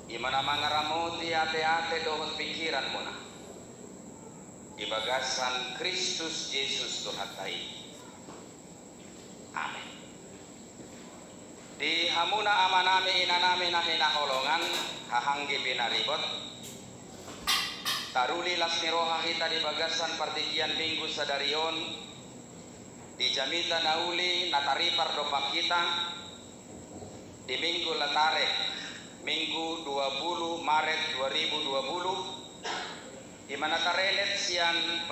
Imana mangaramuti ate-ate dohon pikiran mo na. Ibagasan Kristus Yesus Tuhatai. Amin. Di hamuna amanami inanami na hinaholongan hahanggi pinaribot. Taruli lasniroha hita di bagasan partikian minggu sadarion. Di jamita nauli nataripar dopak kita. Di minggu latare minggu 20 Maret 2020. Di mana tarenet sian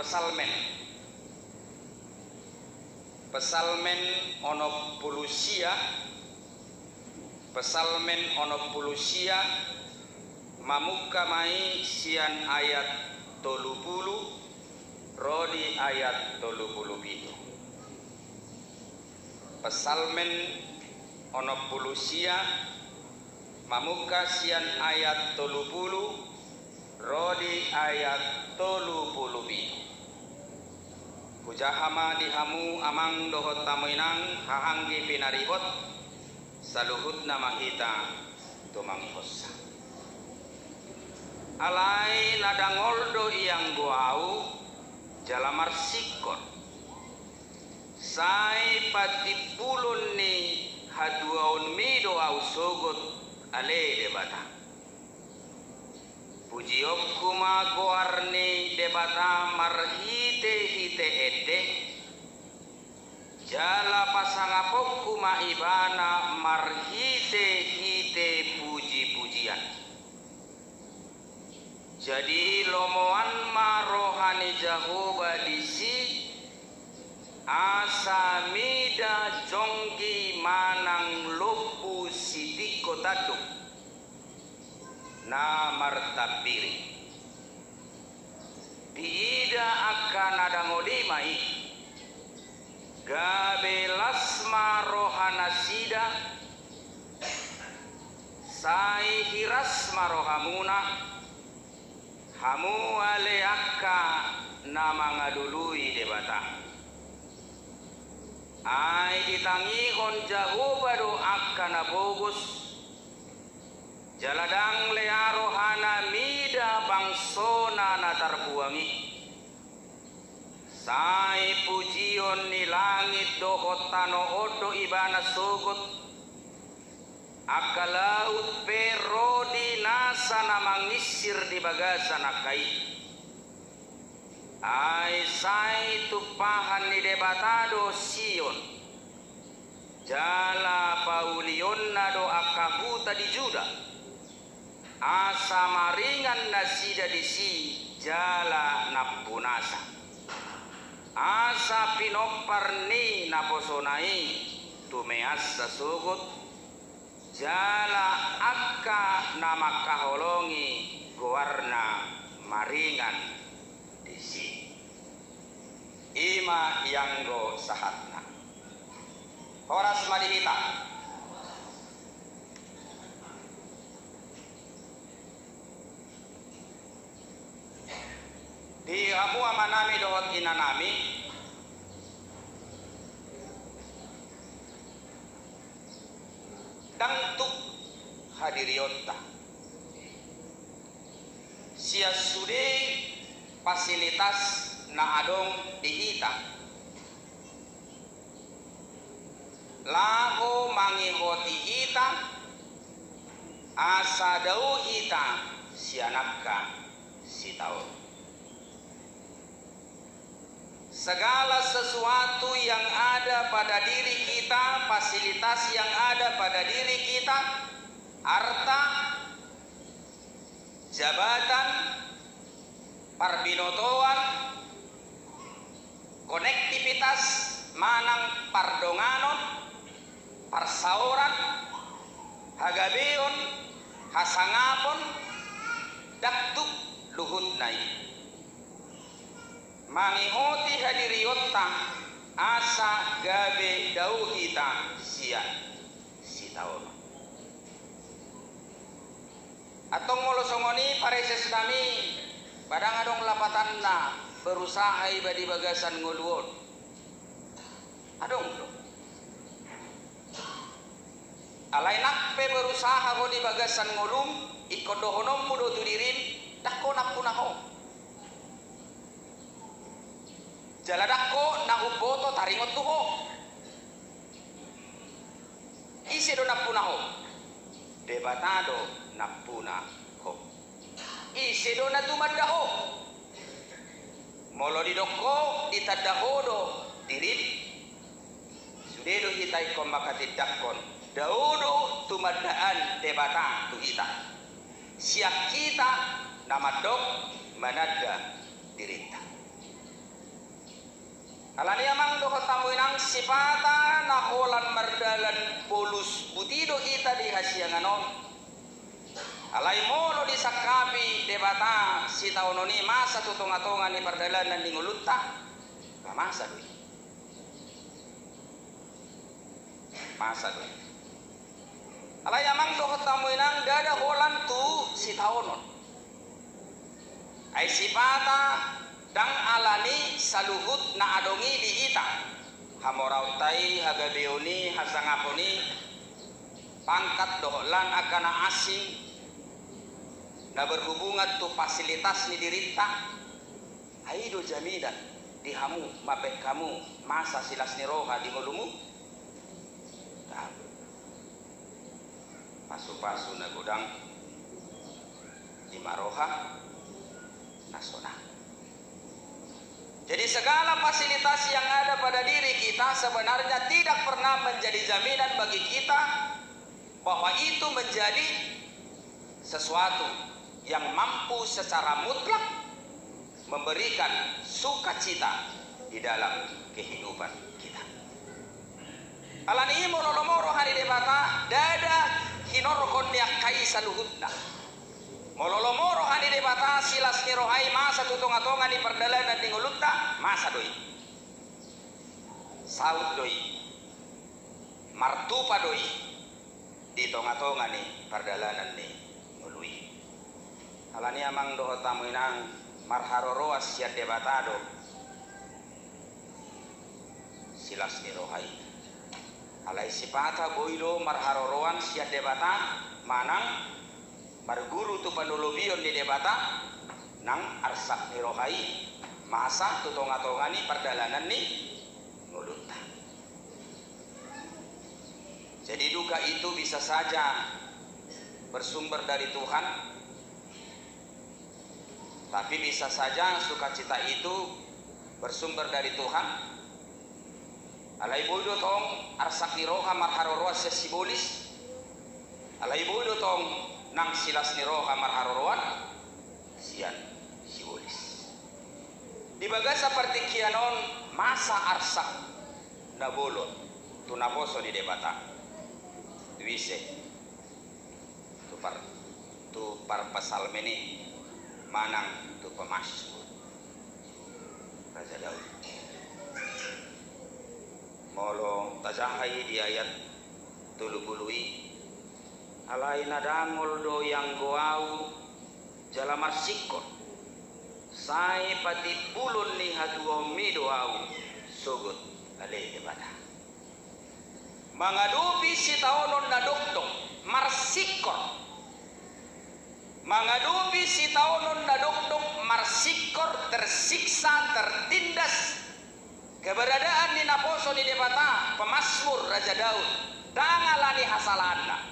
pesalmen onopulusia mamuka mai sian ayat 30 rodi ayat 30 pesalmen onopulusia mamuka sian ayat 30 rodi ayat 30 Kujahama dihamu amang dohot tamuinang hahanggi pinaribot saluhut nama hita tumanghosa alai ladangoldo iyang guau jalamar sikon sai patipulun ni haduaun mido au sogot ale debata Pujiop kuma goarni debata marhite hite ete jala pasangapok kuma ibana marhite hite puji-pujian. Jadi lomoan marohani Jahoba disi asamida jonggi manang lopu sitiko taduk na martabiri diida akan ada modimai gabelas marohana sida sai hiras marohamuna hamu aleaka nama ngadului debata ai ditangihon Jahoba do akan abogus jaladang learo hana mida bangsona natarbuangi sai pujion ni langit dohot tano odo ibana sogot akalaut perodi nasa namangisir di bagasan akai ai sai tupahan ni debatado Sion jala paulion nado akahuta di Juda asa maringan nasida disi jala napunasa asa pinoparni naposonai tumeas sasugut jala akka nama kaholongi gowarna maringan disi ima yanggo sahatna horas madihita di amu amanami dohot inanami dangtuk hadirionta sia sude fasilitas na adong dihita laho mangihoti hita asa dau hita sianakka sitao segala sesuatu yang ada pada diri kita, fasilitas yang ada pada diri kita, harta, jabatan, parbinotoan, konektivitas, manang pardonganon, parsauran, hagabeon, hasangapon, daktuk luhut nai. Mangihoti hadiriyota asa gabe dauhita sia sitaon atong molosongoni pareses nami padang adong lapatanna berusaha ibadi bagasan nguluon adong do Alai nakpe berusaha ho di bagasan ngulum ikodohonom mudo tudirin dako napunaho. Jaladako na uboto taringot tuho. Isi do napunaho. Debatado napunaho. Isi do natumadaho. Molo didoko ditadahodo dirin. Sudedo hitai kom makatidakon. Daudo tumadaan debata tu kita. Siap kita namadok manada dirita. Alani amang doho tamuinang sipata naholan mardalan bolus butido kita di hasianganon. Alai molo disakapi debata si taunoni masa tutungatongan ni pardalanan di ngulutta. Masa doi. Masa doi. Alai amang doho tamuinang dada holan tu si taonon. Ai sipata dang alani saluhut na adongi di ita. Hamorautai hagabeoni hasangaponi pangkat doholan akana asing na berhubungan tu fasilitas ni dirita. Aido jamidan dihamu mapek kamu masa silas ni roha di ngolumu. Pasu-pasu na gudang di maroha nasional. Jadi segala fasilitas yang ada pada diri kita sebenarnya tidak pernah menjadi jaminan bagi kita bahwa itu menjadi sesuatu yang mampu secara mutlak memberikan sukacita di dalam kehidupan kita. Alani mololomoro hari debata dada hinorkon yakai saluhutna. Mololomoro hani debata silas ni rohai masa tutungatongan ni perdalanan di ngulutta masa doi. Saud doi. Martupa doi. Di tongatongan ni perdalanan ni ngului. Alani amang doho tamuinang marharoroas siat debatado. Silas ni rohai. Alai sipata boido marharoroan siat debata manang barguru tu panulubion di debata nang arsak ni rohai masa tutongatongani perdalanan ni ngulutta. Jadi duka itu bisa saja bersumber dari Tuhan, tapi bisa saja sukacita itu bersumber dari Tuhan. Alai bodo tong arsak ni roha marharoroa sesibolis. Alai bodo tong nang silas ni roha marharoruan sian siwolis. Di baga seperti kianon masa arsak nabolon tu naposo di debata duise tu par pasal meni manang tu pemas Raja Daud molo tajahai di ayat 30 alai nadangol do yang goau jalamar sikor sai pati pulun ni hatuo mi doau sugut alai debata mangadupi si taonon na dokdok marsikor mangadupi si taonon na dokdok marsikor tersiksa tertindas keberadaan ni naposo ni debata pemasmur Raja Daud dangalani hasalanda.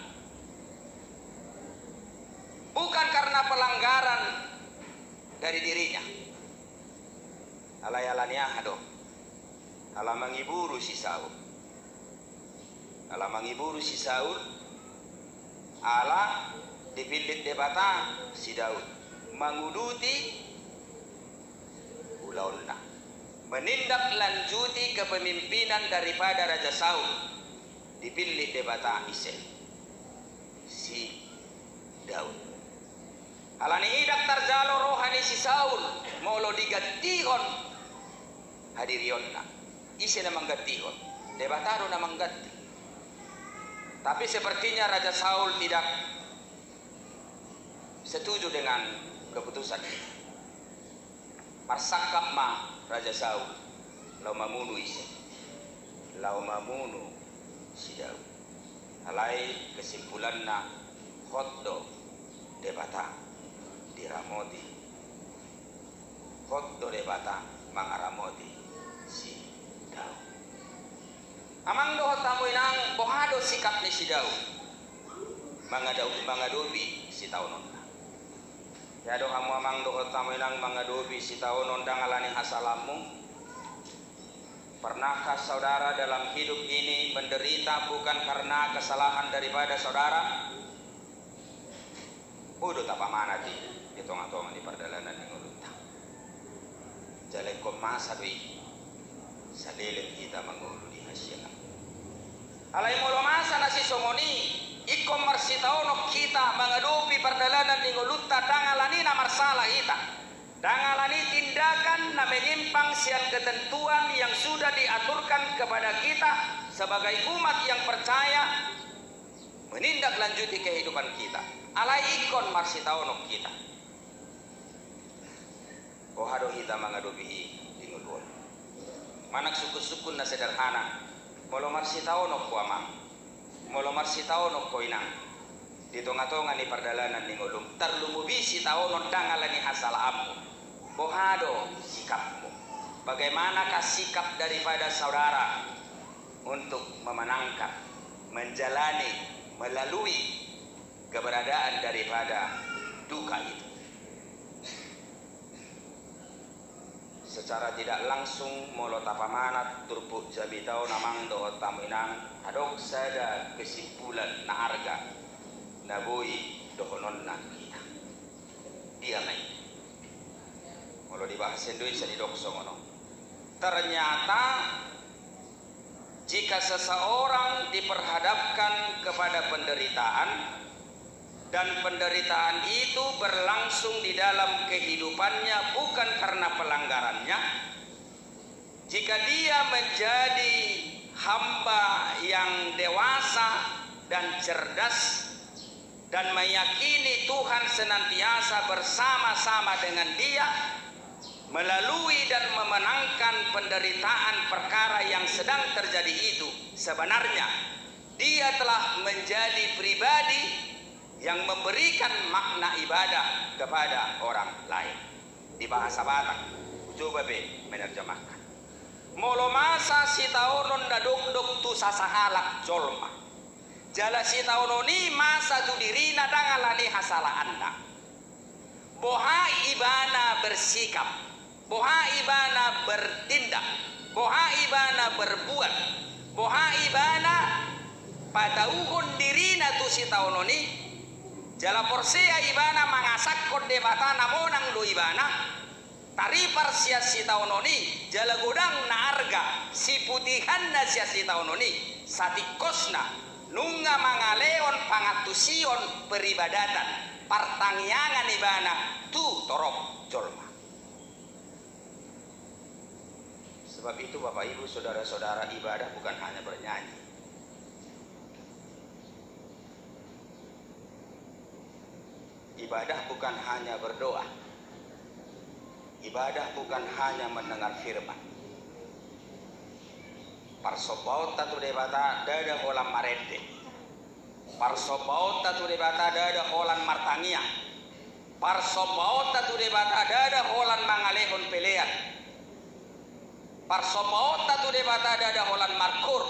Bukan karena pelanggaran dari dirinya. Alay-alanya aduh. Ala mangiburu si Saul. Ala mangiburu si Saul. Ala dipilih debata si Daud. Menguduti ulaulna. Menindaklanjuti kepemimpinan daripada Raja Saul. Dipilih debata Isai. Si Daud. Alani idak tarjalo rohani si Saul molo digatihon hadirionna isi na manggantihon debatado na mangganti. Tapi sepertinya Raja Saul tidak setuju dengan keputusan ini. Marsakap ma Raja Saul lau mamunu isi lau mamunu si Daud alai kesimpulanna hoddo debata diramoti, hoddo debata mangaramoti si dau. Amang doho tamu inang bohado sikap ni si dau mangadobi si tau nonda. Ya do kamu amang doho tamu inang mangadobi si tau nonda ngalani hasalamu. Pernahkah saudara dalam hidup ini menderita bukan karena kesalahan daripada saudara? Udah tapa mana di tengah-tengah di perdalanan yang ulutang. Jalai masa doi salilit kita mengulu di hasil. Alai mulu masa nasi songoni ikom marsitaonok kita mengadopi perdalanan yang ulutang dangalani na marsala kita. Dangalani tindakan na menyimpang siang ketentuan yang sudah diaturkan kepada kita sebagai umat yang percaya menindaklanjuti kehidupan kita. Alai ikon marsitaonok kita. Kohado kita mengadopi tingulun. Manak suku-suku na sederhana. Molo marsitaonok ko amang. Molo marsitaonok ko inang. Di tengah-tengah ni perdalanan ni ngulum. Terlumubisi taonon dangalani hasal amu. Bohado sikapmu. Bagaimanakah sikap daripada saudara untuk memenangkan, menjalani, melalui keberadaan daripada duka itu? Secara tidak langsung molo tapamanat turbuk jabitau namang dohot taminang adok sada kesimpulan na harga nabui dohonon na kita. Dia main. Kalau dibahas Indonesia di doksono, ternyata jika seseorang diperhadapkan kepada penderitaan dan penderitaan itu berlangsung di dalam kehidupannya bukan karena pelanggarannya, jika dia menjadi hamba yang dewasa dan cerdas dan meyakini Tuhan senantiasa bersama-sama dengan dia melalui dan memenangkan penderitaan perkara yang sedang terjadi itu, sebenarnya dia telah menjadi pribadi yang memberikan makna ibadah kepada orang lain. Di bahasa Batak, coba be menerjemahkan. Molo masa si taonon dadok-dok tu sasahalak jolma. Jala si taononi masa tu dirina dangalani hasala anda. Boha ibana bersikap. Boha ibana bertindak, boha ibana berbuat, boha ibana padauhon dirina tu si taononi, jala porsea ibana mangasak konde bata namonang do ibana, taripar sia si taononi, jala godang na arga, si putihan na sia si taononi, satikosna, nunga mangaleon pangatusion peribadatan, partangyangan ibana tu torok jolma. Sebab itu Bapak Ibu saudara-saudara, ibadah bukan hanya bernyanyi. Ibadah bukan hanya berdoa. Ibadah bukan hanya mendengar firman. Parsopaut tatu debata dada holam marende. Parsopaut tatu debata dada holan martangia. Parsopaut tatu debata dada holan mangalehon pelean. Parsopaut tatu debata dada holan markur.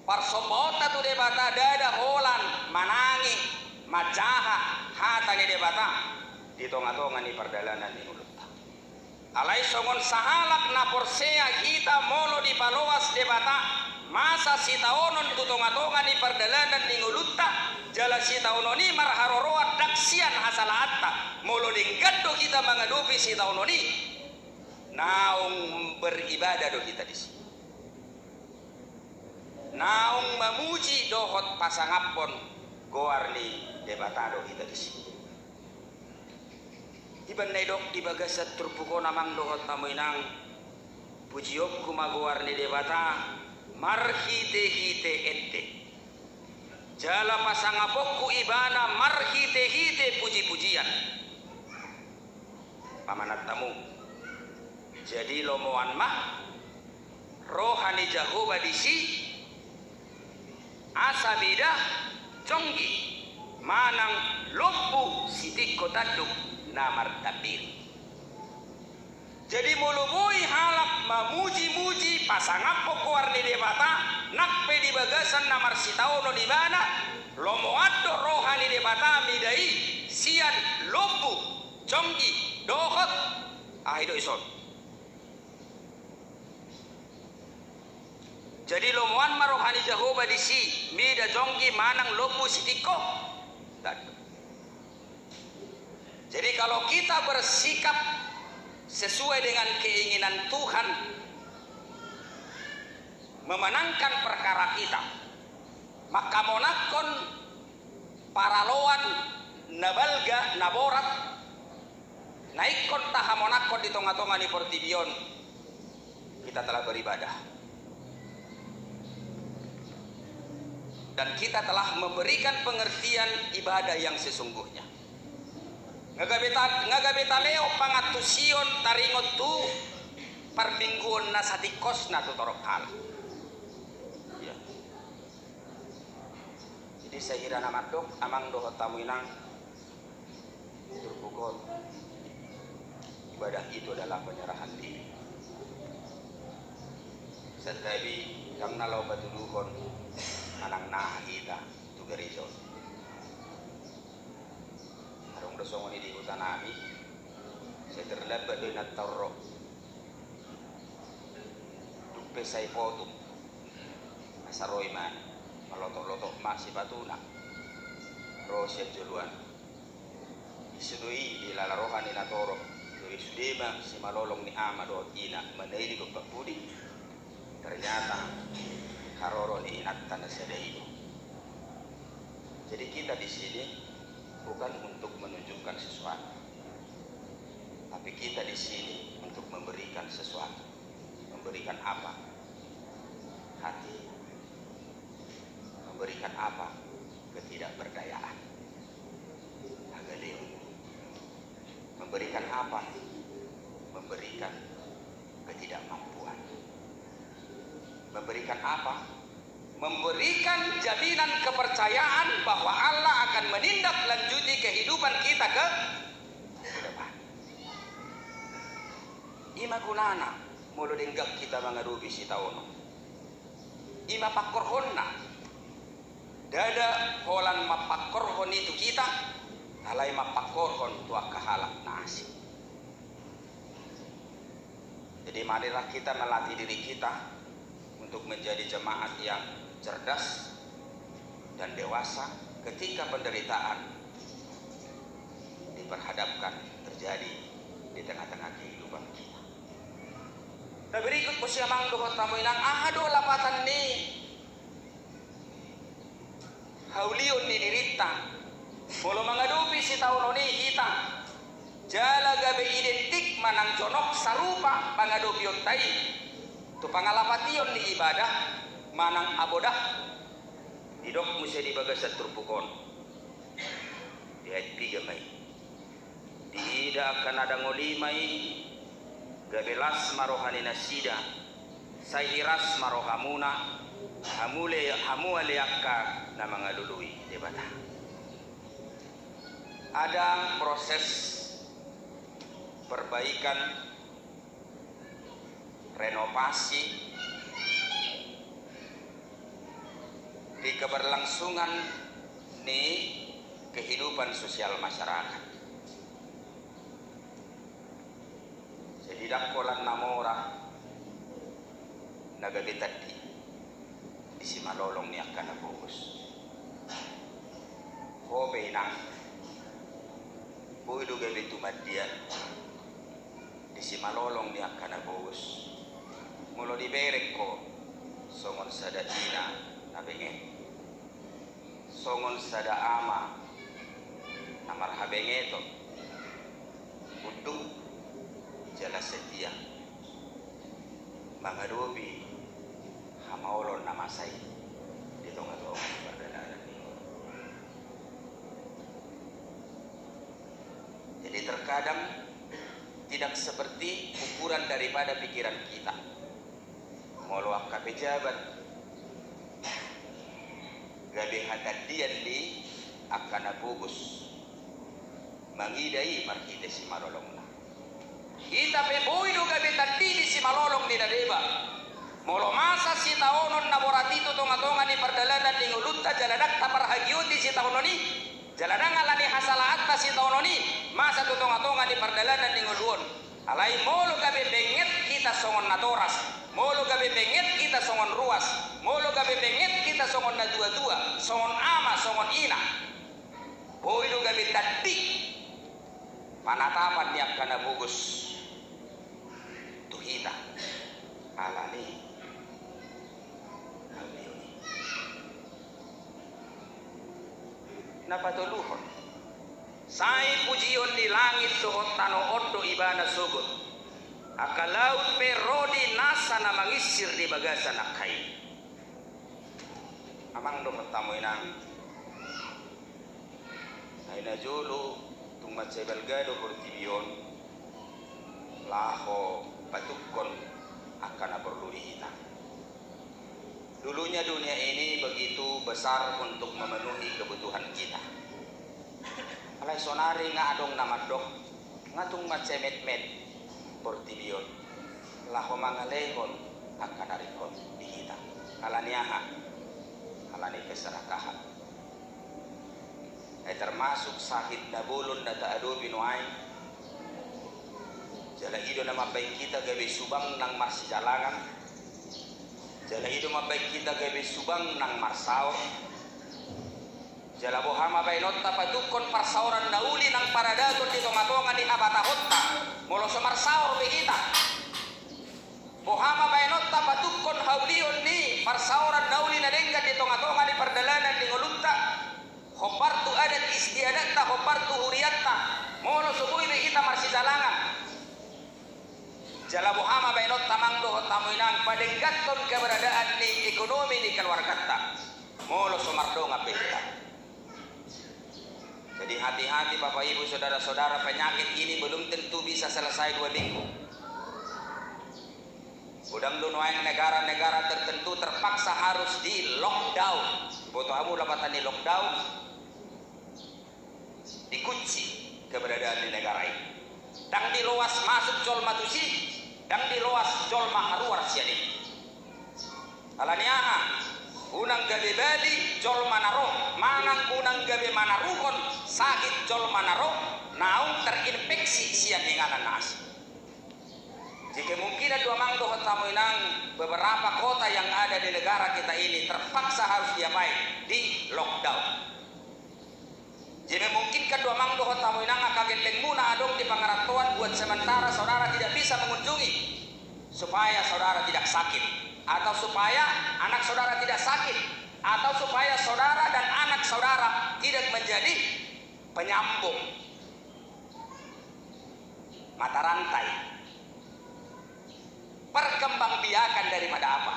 Parsopaut tatu debata dada holan manangi majaha hatani debata di tonga-tonga ni perdalanan ni ulutta. Alai songon sahalak na porsea kita molo di paloas debata masa si taonon tu tonga-tonga ni perdalanan ni ulutta jala si taononi marharoroa daksian hasalahatta molo dinggaddo kita mengadupi si taononi. Naung beribadah do kita di sini. Naung memuji dohot pasangapon goarni debatado kita di sini. Iban nedok di bagasat turpuko namang dohot tamuinang pujiop kumagoarni debata marhite-hite ente. Jala pasangapokku ibana marhite-hite puji-pujian. Pamanat tamu. Jadi lomoan mah rohani Jehovah disi Asamida jonggi manang lompu sitik kotaduk namar tabir. Jadi mulubui halap memuji-muji pasangan pokok di debata nakpe di bagasan namar sitaono di mana lomoado rohani debata midai sian lompu jonggi dohot ahido ison. Jadi lomoan marohani Jehovah di si mida jonggi manang lompu sitiko. Jadi kalau kita bersikap sesuai dengan keinginan Tuhan, memenangkan perkara kita, maka monakon paraloan nabalga naborat naikon tahamonakon di tonga-tonga ni portibion, kita telah beribadah dan kita telah memberikan pengertian ibadah yang sesungguhnya. Ngagabeta leo pangatusion taringot tu permingguan na satikos na tutorok hal. Ya. Jadi saya kira nama dok amang dohot tamu inang terpukul. Ibadah itu adalah penyerahan diri. Setabi kang nalau batu duhon anang nah kita tu gereja. Dosongon di hutan nami saya terlebat dengan tarok dupe saya potum asaroy man malotok-lotok masih batuna rosya joluan isudui di lalarohan ni natoro dari sudema si malolong ni amado ina mandaili ko pudi ternyata karoro ni inatan sedaido. Jadi kita di sini bukan untuk menunjukkan sesuatu, tapi kita di sini untuk memberikan sesuatu. Memberikan apa? Hati. Memberikan apa? Ketidakberdayaan. Agaleo. Memberikan apa? Memberikan ketidakmampuan. Memberikan apa? Memberikan jaminan kepercayaan bahwa Allah akan menindaklanjuti kehidupan kita ke depan. Ima gunana mulu denggak kita mengadupi si taono. Ima pakorhonna dada holan mapakorhon itu kita alai mapakorhon tua kahalak nasi. Jadi marilah kita melatih diri kita untuk menjadi jemaat yang cerdas dan dewasa ketika penderitaan diperhadapkan terjadi di tengah-tengah kehidupan kita. Nah berikut usia mangdohot tamu inang ahado lapatan ni haulion ni dirita mulu mengadupi si tahun ini kita jala gabe identik manang conok sarupa pangadupi ontai tu pangalapation di ibadah manang abodah didok musia di bagasat turpukon di ayat 3 mai tidak akan ada ngolimai gabelas marohani nasida sahiras marohamuna hamuale akka na mga lului debata. Ada proses perbaikan renovasi di keberlangsungan nih kehidupan sosial masyarakat. Jadi dakolan namora nagabitati di simalolong ni akan nabuhos. Hobe nang buido gabitu madian di simalolong ni akan nabuhos. Mulo di berek ko songon sadadina nabenge songon sada ama namar habenge to utuh jala setia mangadobi hamaolon namasai di tonga-tonga perdanaran ini. Jadi terkadang tidak seperti ukuran daripada pikiran kita. Moluak pejabat gabi hatadian di akan nabugus mangidai markita si marolong na kita peboy do gabi tadi di si malolong di dadeba molo masa si taonon na boratito tonga-tonga ni perdalanan ni ngulutta jaladak taparhagiuti si taononi jaladang alani hasalaat ta si taononi masa tu tonga-tonga ni perdalanan ni nguluon alai molo gabi benget kita songon natoras molo gabe benget kita songon ruas molo gabe benget kita songon na dua-dua songon ama songon ina boido gabe tadi panatapan niak kana bugus tuhita alani napatuluhon sai pujion di langit suhot tano odo ibana sugut akalaut perodi nasa na mangisir di bagasan akai amang do pertamo inang aina julu tung macebal gado portibion laho patukon akan aperluri kita dulunya dunia ini begitu besar untuk memenuhi kebutuhan kita alai sonari nga adong namadok ngatung macemet-met portibion laho mangalehon akan arikon di kita alaniaha alani keserakahan termasuk sahid nabulun data adu binuai jala hidup nama baik kita gawe subang nang mas jalangan jala hidup nama baik kita gawe subang nang marsaur jala bohama bainot tapatukon parsauran dauli nang paradaton di tomatongan di abata hotta molo somarsaur be kita bohama bainot tapatukon haulion di parsauran dauli na dengga di tomatongan di perdalanan di ngolutta hopartu adat istiadat ta hopartu huriatta molo subui be kita marsi jalangan jala bohama bainot tamangdo tamuinang padenggaton keberadaan ni ekonomi ni keluargatta molo somardo ngapeta. Jadi hati-hati Bapak Ibu saudara-saudara, penyakit ini belum tentu bisa selesai 2 minggu. Udang dunuaing negara-negara tertentu terpaksa harus di lockdown. Boto kamu dapatan di lockdown, dikunci keberadaan di negara ini. Dan di luas masuk jol matusi, dan di luas jol maharuar siani. Alaniaha, unang gabe bali jol manaro, manang unang gabe manarukon, sakit jol manaro, naung terinfeksi sian dengan nasi. Jika mungkin dua mangdo tamu inang beberapa kota yang ada di negara kita ini terpaksa harus diapain di lockdown. Jika memungkinkan dua mangdo tamu inang akaget lengmuna adong di pangaratuan buat sementara saudara tidak bisa mengunjungi supaya saudara tidak sakit atau supaya anak saudara tidak sakit atau supaya saudara dan anak saudara tidak menjadi penyambung mata rantai. Perkembangbiakan daripada apa?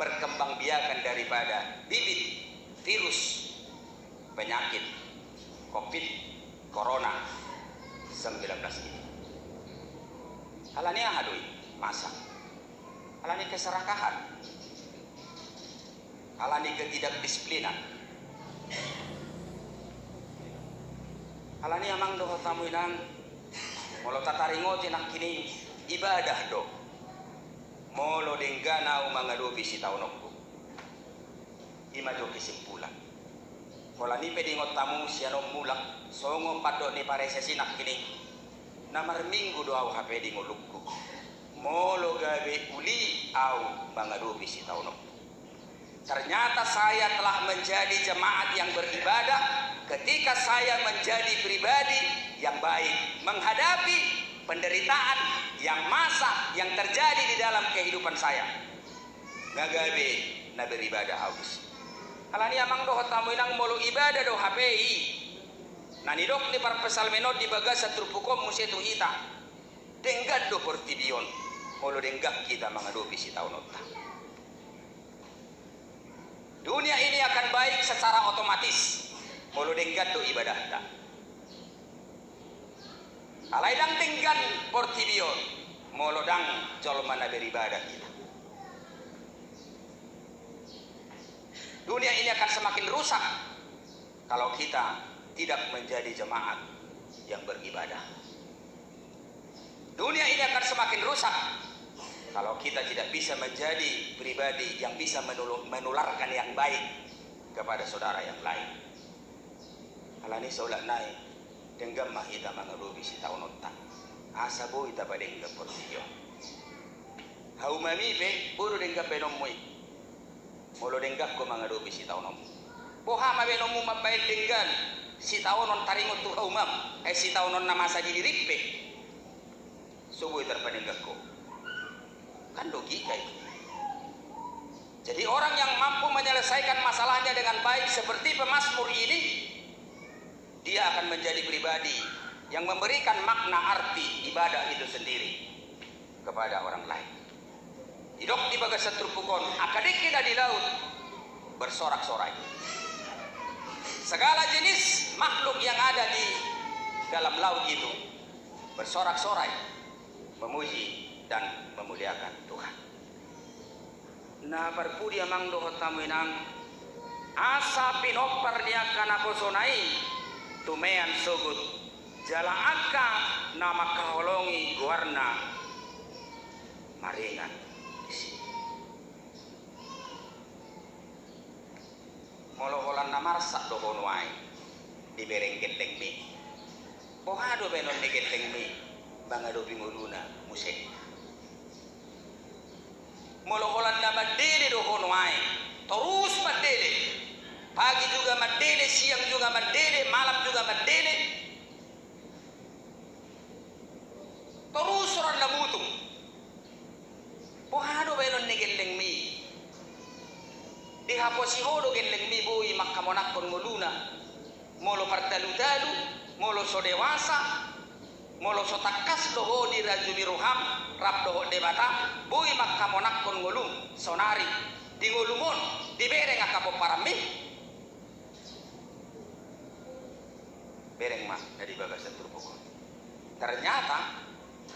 Perkembangbiakan daripada bibit virus penyakit COVID Corona 19 ini. Alani ahadui masa. Alani keserakahan. Alani ketidakdisiplinan. Alani amang doh tamu inang molo tataringoti nak kini ibadah do. Molo denggana umangadobi si taunokku ima jo kesimpulan kola ni pedingot tamu siano mulak songo padok ni parese sinak kini namar minggu doa HP di ngolukku molo gawe uli au mangadobi si taunokku. Ternyata saya telah menjadi jemaat yang beribadah ketika saya menjadi pribadi yang baik menghadapi penderitaan yang masa yang terjadi di dalam kehidupan saya. Ngagabe na beribadah haus. Alani amang doh tamu inang molo ibadah do HPI. Nani dok ni parpesal menod di bagas trupukom musetu ita. Denggad do portibion. Molo denggak kita mangadopi si taunota. Dunia ini akan baik secara otomatis. Molo denggad do ibadah ta. Alaidang tinggan portibion molodang jol mana beribadah kita. Dunia ini akan semakin rusak kalau kita tidak menjadi jemaat yang beribadah. Dunia ini akan semakin rusak kalau kita tidak bisa menjadi pribadi yang bisa menularkan yang baik kepada saudara yang lain. Alani solat naik denggam mahita mangalubi si taunontan asabo ita padengga portiyo hau mami be buru denggam benomui molo denggam ko mangalubi si taunom boha ma benomu mabail denggan si taunon taringot tu hau mam si taunon namasa di diripe subuh terpadengga ko kan logika itu. Jadi orang yang mampu menyelesaikan masalahnya dengan baik seperti pemazmur ini, dia akan menjadi pribadi yang memberikan makna arti ibadah itu sendiri kepada orang lain. Hidup di bagas setrupukon, akadik kita di laut bersorak-sorai. Segala jenis makhluk yang ada di dalam laut itu bersorak-sorai, memuji dan memuliakan Tuhan. Na parpudi amang dohot tamuinang asa pinopar dia kana kosonai tumean sogut jala aka nama kaholongi guarna maringan isi molo-holan na marsak dohon wai di bereng gendeng mi bohado benon di gendeng mi bangado bimuluna musik molo-holan na madele dohon wai terus madele pagi juga madele, siang juga madele, malam juga madele. Terus orang namutung. Pohado benon ni geleng mi. Dihaposi hodo geleng mi bui makamonakon moluna. Molo partalu-talu, molo so dewasa, molo so takas doho di rajumi ruham, rap doho debata, bui makamonakon ngolum, sonari, di ngolumon, di bereng akapo parami. Bereng mah dari bagasan turbukon. Ternyata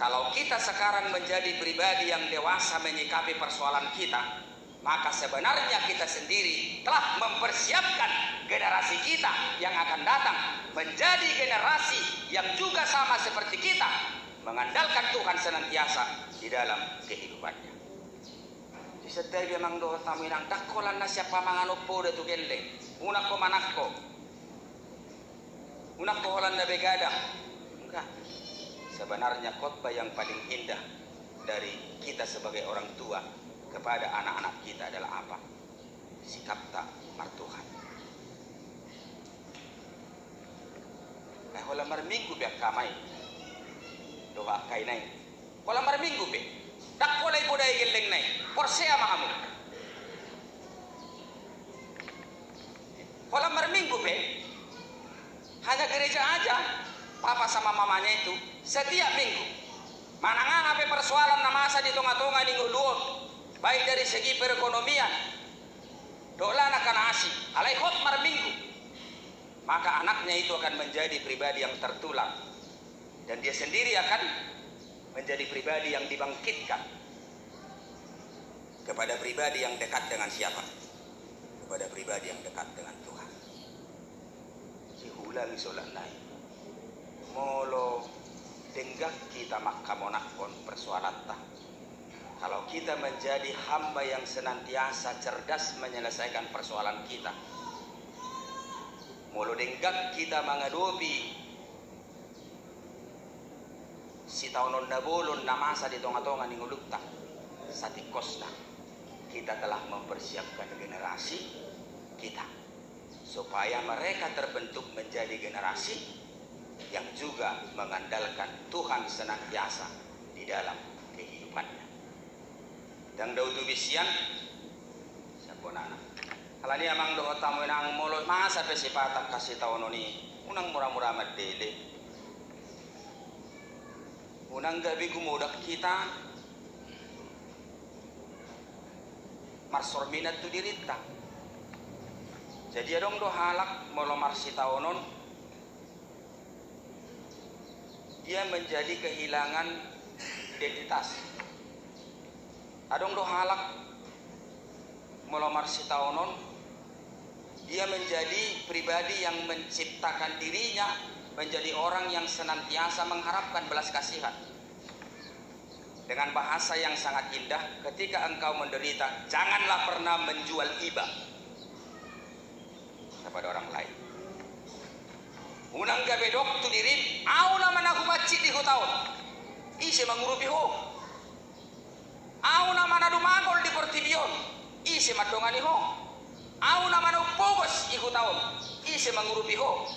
kalau kita sekarang menjadi pribadi yang dewasa menyikapi persoalan kita, maka sebenarnya kita sendiri telah mempersiapkan generasi kita yang akan datang menjadi generasi yang juga sama seperti kita, mengandalkan Tuhan senantiasa di dalam kehidupannya. Di setiap memang doa taminang dakolan na siapa manganopo de tu gelle, una ko manakko. Unak poholan na begadang. Enggak. Sebenarnya khotbah yang paling indah dari kita sebagai orang tua kepada anak-anak kita adalah apa? Sikap tak martuhan. Hola marminggu biak kamai. Doa kai nai. Hola marminggu be. Dak kolai budai geleng nai. Porsea mahamu. Hola marminggu be. Hanya gereja aja, papa sama mamanya itu setiap minggu manangan apa persoalan namasa di tengah-tengah di nguluon, baik dari segi perekonomian, dolan akan asih, alai khotmar minggu, maka anaknya itu akan menjadi pribadi yang tertulang dan dia sendiri akan menjadi pribadi yang dibangkitkan kepada pribadi yang dekat dengan siapa? Kepada pribadi yang dekat dengan Tuhan. Ulang solat naik molo denggak kita makamonakon persoalan tak. Kalau kita menjadi hamba yang senantiasa cerdas menyelesaikan persoalan kita, molo denggak kita mengadopi si taunon nabolon namasa di tonga-tonga ningulukta satikosna, kita telah mempersiapkan generasi kita supaya mereka terbentuk menjadi generasi yang juga mengandalkan Tuhan senantiasa di dalam kehidupannya. Dan dautu bisian saponana. Halani amang doa tamu nang molo masa pesipatan kasih tahu noni unang murah-murah madele. Unang gabi kumudak kita marsor minat tu dirita. Jadi adong do halak molomar si taonon dia menjadi kehilangan identitas. Adong do halak molomar si taonon Dia menjadi pribadi yang menciptakan dirinya menjadi orang yang senantiasa mengharapkan belas kasihan. Dengan bahasa yang sangat indah, ketika engkau menderita, janganlah pernah menjual iba kepada orang lain. Unang gabe dok tu dirim, au naman aku macit di hutaon. Isi mengurupi ho. Au naman adu mangol di portibion. Isi madongani ho. Au naman adu pogos di hutaon. Isi mengurupi ho.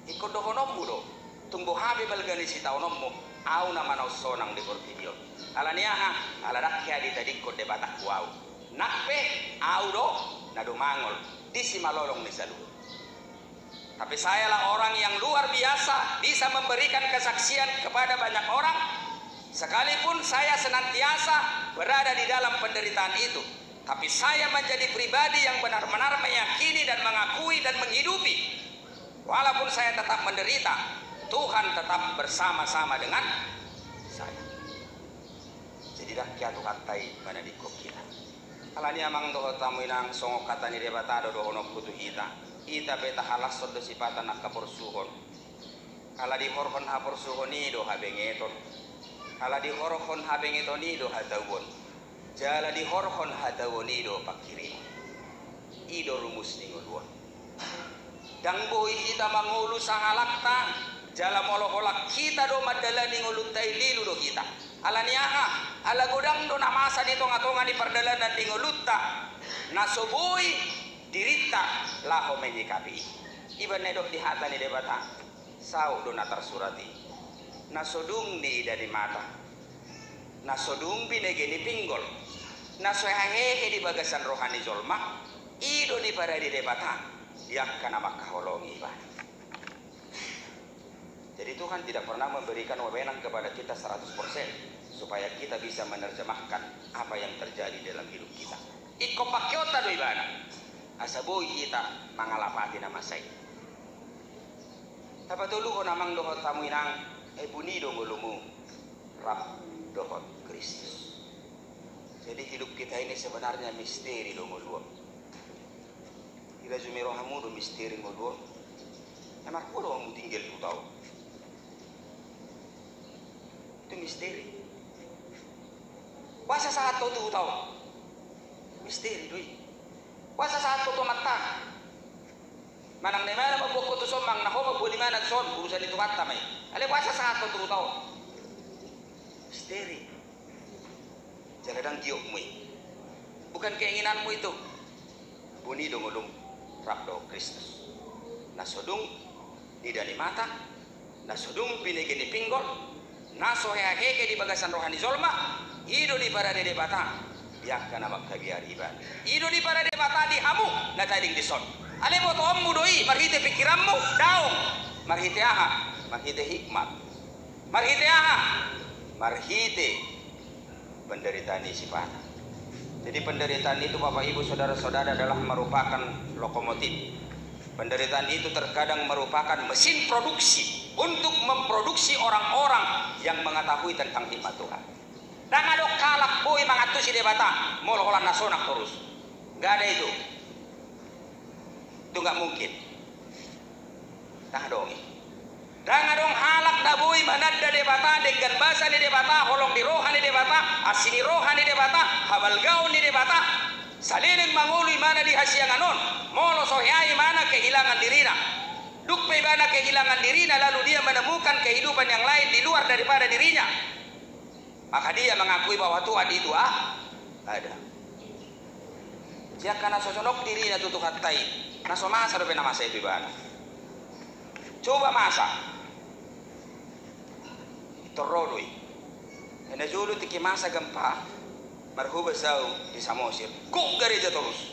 Ikut dohonommu do. Tunggu habe balgani si taonommu. Au naman adu sonang di portibion. Ala niaha, ala rakyat di tadi kode batak wow. Nakpe au do nadu mangol. Di si malolong ni salu. Tapi sayalah orang yang luar biasa, bisa memberikan kesaksian kepada banyak orang, sekalipun saya senantiasa berada di dalam penderitaan itu. Tapi saya menjadi pribadi yang benar-benar meyakini dan mengakui dan menghidupi, walaupun saya tetap menderita, Tuhan tetap bersama-sama dengan saya. Jadi rakyat katai mana di kokira. Alani amang doho tamu inang songok kata ni debatado doho no kutu hita. Ita beta halas sodo sipata nak kapursuhon. Kala di horhon hapursuhon ido habengeton. Kala di horhon habengeton ido hadawon. Jala di horhon hadawon ido pakiri. Ido rumus ninguluan. Dangboy ita mangulu sahalakta. Jala moloholak kita do madala ningulun lilu do kita. Ala niaha, ala godang do namasa di tonga-tonga di perdalanan ningulutta. Nasoboy dirita laho menyikapi iban nedok di hata ni debata sau do natar surati nasodung ni ida di mata nasodung binege ni pinggol nasohehe di bagasan rohani zolma ido di pada di debata yang kana makaholongi iban. Jadi Tuhan tidak pernah memberikan wewenang kepada kita 100% supaya kita bisa menerjemahkan apa yang terjadi dalam hidup kita. Iko pakyota do ibana asaboy kita mangalapati nama saya. Apa tulu ko namang dohot tamu inang buni do ngulumu rap dohot Kristus. Jadi hidup kita ini sebenarnya misteri do nguluo. Ila jumirohamu do misteri nguluo. Emak ko do kamu tinggal tu tahu. Itu misteri. Puasa saat tu tahu. Misteri doi. Puasa saat ko mata. Manang na mana magbuko to somang na ho magbuli man at son urusan itu mata may. Ale puasa saat ko tahu. Misteri. Jaladang giok mo. Bukan keinginanmu itu. Buni dongolong rakdo Kristus. Nasodung di dani mata, nasodung binigini pinggol, nasoheake di bagasan rohani zolma, ido di para dede bata. Biarkan nama kabiar iban. Ido di para debata di hamu na tading di son. Ale mo to ommu doi marhite pikiranmu daong. Marhite aha, marhite hikmat. Marhite aha, marhite penderitaan sifat. Jadi penderitaan itu Bapak Ibu saudara-saudara adalah merupakan lokomotif. Penderitaan itu terkadang merupakan mesin produksi untuk memproduksi orang-orang yang mengetahui tentang hikmat Tuhan. Dan ada kalak boy mangatu si debata moloholan nasonak terus. Gak ada itu. Itu gak mungkin. Nah dong. Dan ada halak da boy manada debata dengan bahasa ni debata holong di rohani debata asini rohani debata habal gaun ni debata salinin mangului mana di hasianganon molo sohyai mana kehilangan dirina. Dukpe mana kehilangan dirina lalu dia menemukan kehidupan yang lain di luar daripada dirinya. Maka dia mengakui bahwa Tuhan itu ada. Jika na sosonok diri na tutukat tay, naso masa dope nama saya bibana. Coba masa. Torrodoi. Ena julu tiki masa gempa, marhuba sau di Samosir. Kok gereja terus.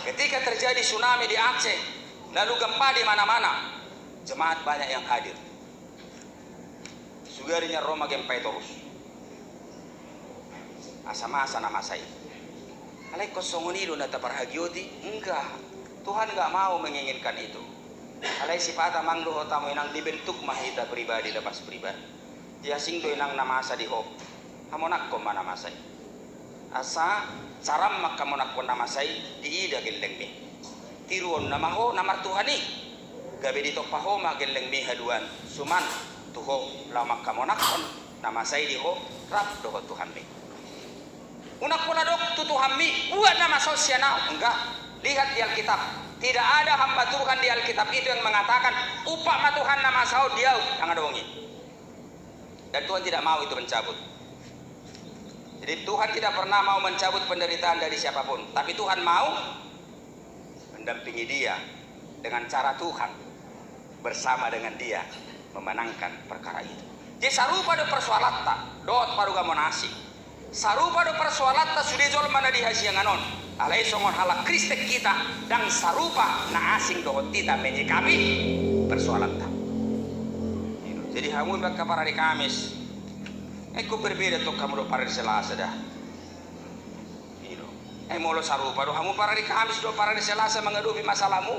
Ketika terjadi tsunami di Aceh, lalu gempa di mana-mana, jemaat banyak yang hadir. Sugarinya Roma gempai terus. Asa-masa nama saya. Alai kosongonido na taparhagioti? Enggak. Tuhan enggak mau menginginkan itu. Alai sifata mangdo tamu inang dibentuk mahita pribadi lepas pribadi. Dia sing do inang namasa di hop. Hamonak ko mana masay. asa caram makamonakon nama say diida geleng mi tiruon nama ho namar tuhani gabe dito paho mageleng mi haduan suman tuho lama kamonakon nama say di ho rap doho Tuhan mi unak pula dok tu Tuhan mi buat nama sosial enggak. Lihat di Alkitab, tidak ada hamba Tuhan di Alkitab itu yang mengatakan upah ma Tuhan nama sao dia yang ada wongi. Dan Tuhan tidak mau itu mencabut. Jadi Tuhan tidak pernah mau mencabut penderitaan dari siapapun, tapi Tuhan mau mendampingi dia dengan cara Tuhan bersama dengan dia memenangkan perkara itu. Jadi sarupa do persoalatta dot paruga monasi. Sarupa do persoalatta sudah jol mana di hasianganon. Alai songon halak Kristek kita dan sarupa na asing dohot kita menyikapi persoalan tak. Jadi kamu bakal para di Kamis, aku berbeda tuh kamu do para di Selasa dah. Mau lo sarupa do kamu para di Kamis do para di Selasa menghadapi masalahmu.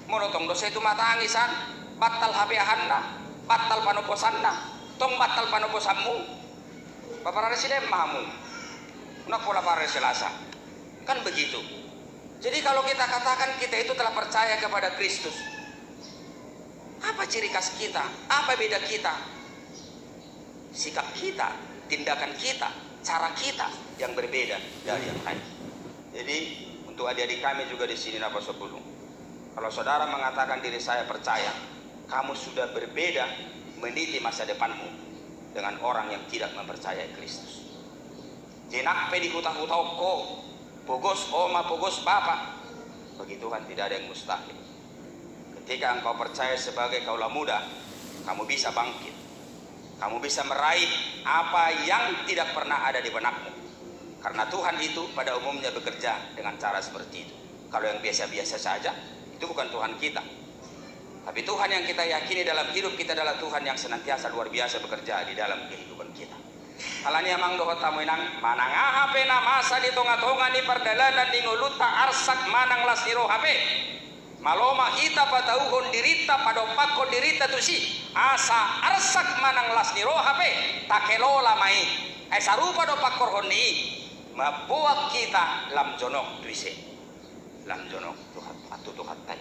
Mau tong dosa itu matangisan, batal HP anda, batal panoposanna, tong batal panoposanmu. Bapak residen mamu. Nak pola para Selasa kan begitu. Jadi kalau kita katakan kita itu telah percaya kepada Kristus, apa ciri khas kita? Apa beda kita? Sikap kita, tindakan kita, cara kita yang berbeda dari yang lain. Jadi untuk adik-adik kami juga di sini napa sepuluh. Kalau saudara mengatakan diri saya percaya, kamu sudah berbeda meniti masa depanmu dengan orang yang tidak mempercayai Kristus. Jenak pe di hutang-hutang ko, pogos oma, pogos bapak. Begitu kan tidak ada yang mustahil. Ketika engkau percaya sebagai kaulah muda, kamu bisa bangkit. Kamu bisa meraih apa yang tidak pernah ada di benakmu. Karena Tuhan itu pada umumnya bekerja dengan cara seperti itu. Kalau yang biasa-biasa saja, itu bukan Tuhan kita. Tapi Tuhan yang kita yakini dalam hidup kita adalah Tuhan yang senantiasa luar biasa bekerja di dalam kehidupan kita. Alani amang dohot tamu inang manang hape na masa di tonga-tonga ni perdalanan di nguluta arsak manang lasiro hape maloma hita patauhon dirita padopakon dirita tusi asa arsak manang lasiro hape takelola mai sarupa dopakor honi mabuak kita lam jonok tuise lam jonok tuhat atu tuhat tay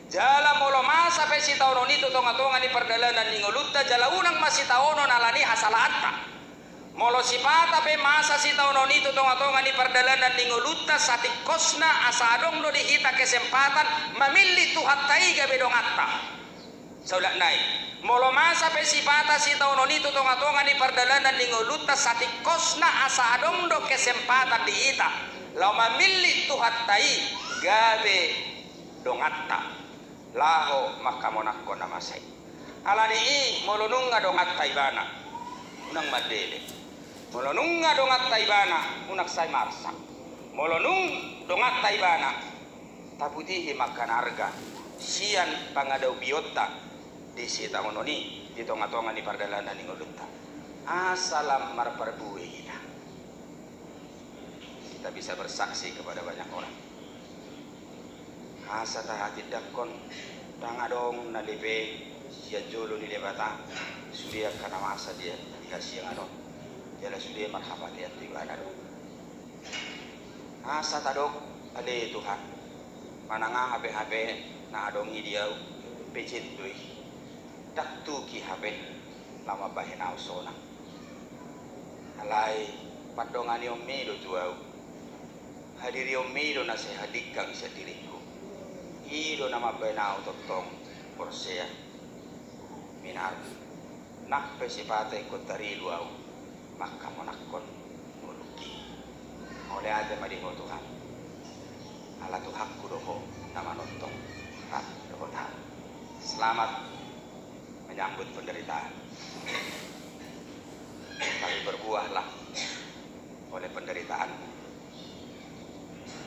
jala molo masa pe si taonon itu tonga-tonga ni perdalanan di nguluta jala unang masih taonon alani hasalaata molo sipata pe masa si taonon itu tonga-tonga ni perdalanan di nguluta sati kosna asadong lo dihita kesempatan memilih tuhat tai gabe dongatta saulat nai molo masa pe sipata si taonon itu tonga-tonga ni perdalanan di nguluta sati kosna asadong do kesempatan dihita lau memilih tuhat tai gabe dongatta laho makamonakko namasai alani i molo nunga dongatta ibana unang madele molonung nga dongat taibana unak say marsak molonung dongat taibana taputihi makanarga sian pangadaw biota di sita mononi di tonga-tonga ni pardalanan ni ngulunta asalam marparbuhi kita bisa bersaksi kepada banyak orang asa tahatid dakon tangadong nalibe siya jolo ni lebata sudia kana masa dia dikasih yang adong jala sudah marhaban ya Tuhan adok asa tadok ade Tuhan mananga HP na adongi dia pecit doi tak tuki HP lama bahena usona alai padongan yo medo tuau hadir yo medo na se hadikang sa diriku ido nama bahena utotong porsea minar nak pesipate ko tari luau maka monakon muluki oleh ada madiho Tuhan ala Tuhanku doho nama nontong doho tahan selamat menyambut penderitaan tapi berbuahlah oleh penderitaan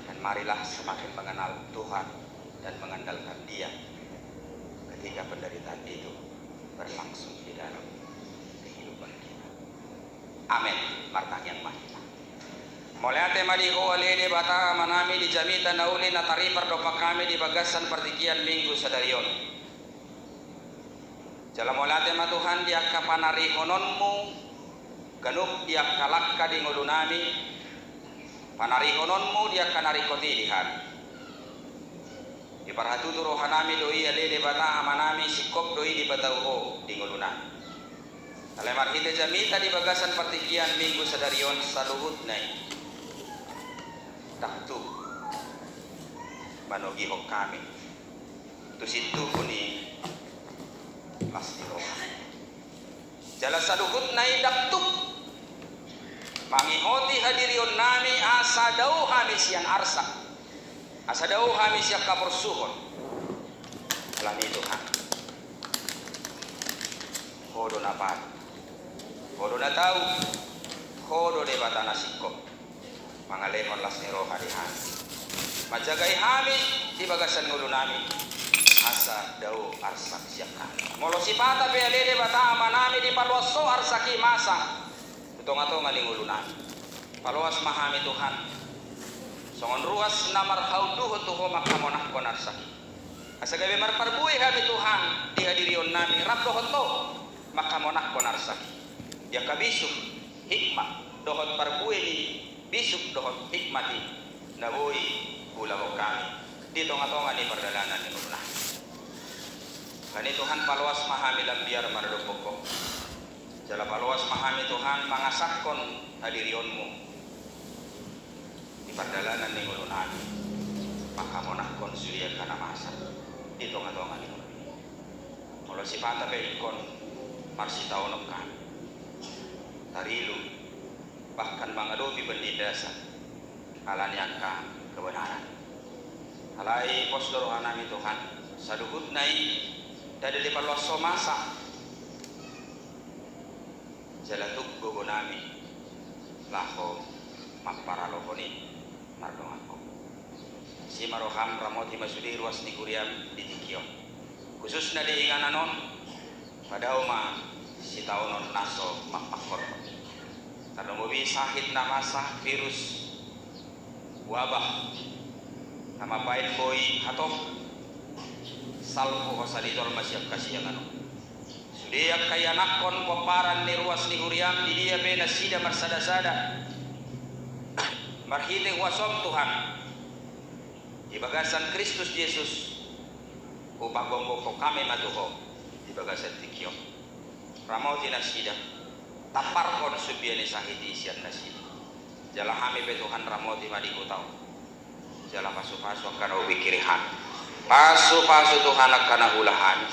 dan marilah semakin mengenal Tuhan dan mengandalkan Dia ketika penderitaan itu berlangsung di dalam kehidupan kita. Amin. Martang yang mahina. Moleate maliho alele bata manami di jamita nauli na tari perdopa kami di bagasan pertikian minggu sadarion. Jala molate ma Tuhan di akapanari hononmu Ganuk dia kalakka di ngolunami panarihononmu dia kanari kotilihan. Iparhatutu rohanami doi alele bata amanami sikop doi di batauho di ngolunami. Alemar hide jamita di bagasan partikian minggu sadarion saluhut nai. Taktu manogi hok kami. Tu situ kuni pasti rohan. Jala saluhut nai daktuk. Mangihoti hadirion nami asa dau hamis yang arsak, asa dau hamis yang kapursuhon. Alami Tuhan. Kodo napat, kodo na tahu, kodo debata nasikop. Mangalemon las ni roha di hami. Majagai hamis di bagasan ngulu nami. Asa dau arsak siap kami. Molo sipata pe alele bata amanami di palwaso arsaki masa. Tonga-tonga di ngulu nami. Paluas mahami Tuhan. Songon ruas namar hauduh tuho makamonah konarsak. Asa gawe marparbui hami Tuhan dihadirion nami rabdo honto makamonah konarsak. Dia kabisuk hikmah dohot parbui ni bisuk dohot hikmati nabui ulah kami di tonga-tonga ni perdalanan ni ngulu nami. Kani Tuhan paluas mahami lambiar mardopoko. Jala paluas mahami Tuhan mangasakon hadirionmu di perdalanan ning ulun nami maka monahkon sulia kana masa di tonga-tonga ning ulun molo sipata pe ikon marsi taonom kami tarilu bahkan mangadobi bendidasa alani angka kebenaran alai posdoro nami Tuhan saduhut nai dari di paluas somasa jalatuk gogo nami laho makparalokoni mardonganko si maroham ramoti masudi ruas ni kuriam di tikio khususnya di ingananon pada oma si taunon naso makpakor karena mobi sahid namasa virus wabah nama pain boy hatoh salvo hosadidol masyap kasih yang anu dia kaya nakon paparan ni ruas ni huriam di dia bena sida marsada-sada marhite wasom Tuhan di bagasan Kristus Yesus upah gombo kami matuho di bagasan tikyo ramauti nasida tapar kon subiani sahidi isian nasida jala hami be Tuhan ramauti madikutau jala pasu-pasu kana ubikirihan pasu-pasu Tuhan kana hulahan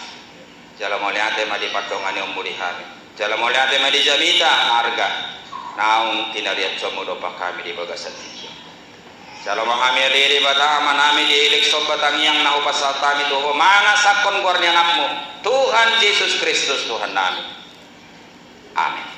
jala moliate ma di padongane umurihami jala moliate ma di jamita harga naung tinariat somodo pa kami di bagasan tikyo jala mahami aliri bata manami di ilik sobatang yang nahu pasatami tuho mana sakon gornya nakmu Tuhan Yesus Kristus Tuhan nami amin.